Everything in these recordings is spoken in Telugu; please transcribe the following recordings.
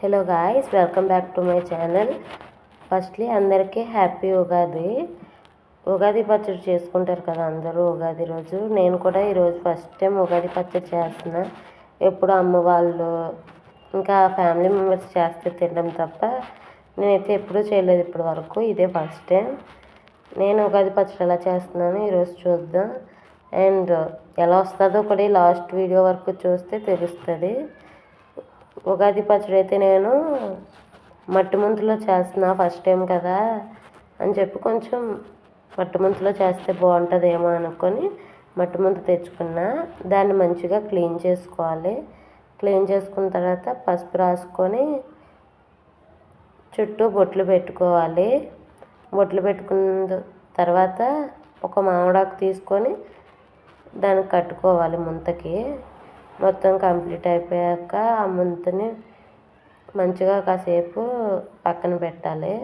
Hello guys, welcome back to my channel. Firstly అందరికీ హ్యాపీ ఉగాది. ఉగాది పచ్చడి చేసుకుంటారు కదా అందరూ ఉగాది రోజు. నేను కూడా ఈరోజు ఫస్ట్ టైం ఉగాది పచ్చడి చేస్తున్నా. ఎప్పుడు అమ్మ వాళ్ళు ఇంకా ఫ్యామిలీ మెంబర్స్ చేస్తే తినడం తప్ప నేనైతే ఎప్పుడూ చేయలేదు ఇప్పటి వరకు. ఇదే ఫస్ట్ టైం. నేను ఉగాది పచ్చడి ఎలా చేస్తున్నాను ఈరోజు చూద్దాం. అండ్ ఎలా వస్తుందో కూడా లాస్ట్ వీడియో వరకు చూస్తే తెలుస్తుంది. ఉగాది పచ్చడి అయితే నేను మట్టి ముంతలో చేస్తున్నా, ఫస్ట్ టైం కదా అని చెప్పి కొంచెం మట్టి ముంతలో చేస్తే బాగుంటుందేమో అనుకొని మట్టి ముంత తెచ్చుకున్నా. దాన్ని మంచిగా క్లీన్ చేసుకోవాలి. క్లీన్ చేసుకున్న తర్వాత పసుపు రాసుకొని చుట్టూ బొట్లు పెట్టుకోవాలి. బొట్లు పెట్టుకున్న తర్వాత ఒక మామిడాకు తీసుకొని దానికి కట్టుకోవాలి ముంతకి. మొత్తం కంప్లీట్ అయిపోయాక ఆ ముంతని మంచిగా కాసేపు పక్కన పెట్టాలి.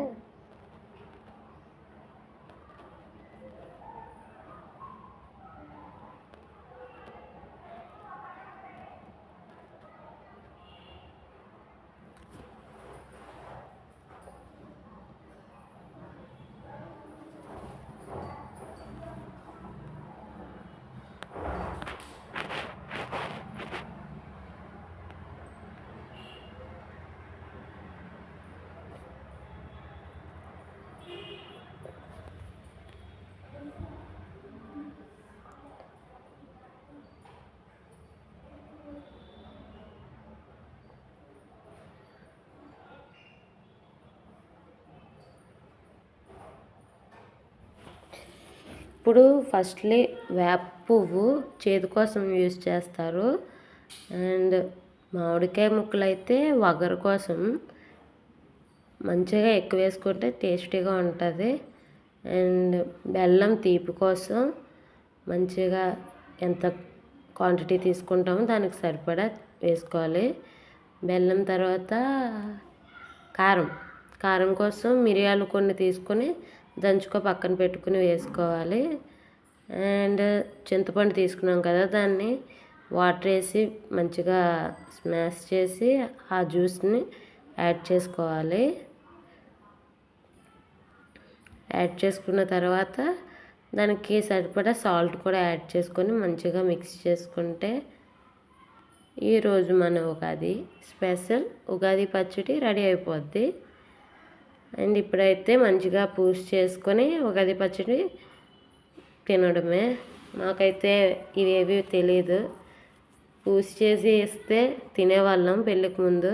ఇప్పుడు ఫస్ట్లీ వేప పువ్వు చేదు కోసం యూజ్ చేస్తారు. అండ్ మామిడికాయ ముక్కలు అయితే వగరు కోసం మంచిగా ఎక్కువ వేసుకుంటే టేస్టీగా ఉంటుంది. అండ్ బెల్లం తీపి కోసం మంచిగా ఎంత క్వాంటిటీ తీసుకుంటామో దానికి సరిపడా వేసుకోవాలి. బెల్లం తర్వాత కారం కోసం మిరియాలు కొన్ని తీసుకొని దంచుకో పక్కన పెట్టుకుని వేసుకోవాలి. అండ్ చింతపండు తీసుకున్నాం కదా, దాన్ని వాటర్ వేసి మంచిగా స్మాష్ చేసి ఆ జ్యూస్ని యాడ్ చేసుకోవాలి. యాడ్ చేసుకున్న తర్వాత దానికి సరిపడా సాల్ట్ కూడా యాడ్ చేసుకొని మంచిగా మిక్స్ చేసుకుంటే ఈరోజు మన ఉగాది స్పెషల్ ఉగాది పచ్చడి రెడీ అయిపోద్ది. అండ్ ఇప్పుడైతే మంచిగా పూజ చేసుకొని ఉగాది పచ్చడి తినడమే. మాకైతే ఇవేవి తెలియదు. పూజ చేసి ఇస్తే తినేవాళ్ళం పెళ్ళికి ముందు.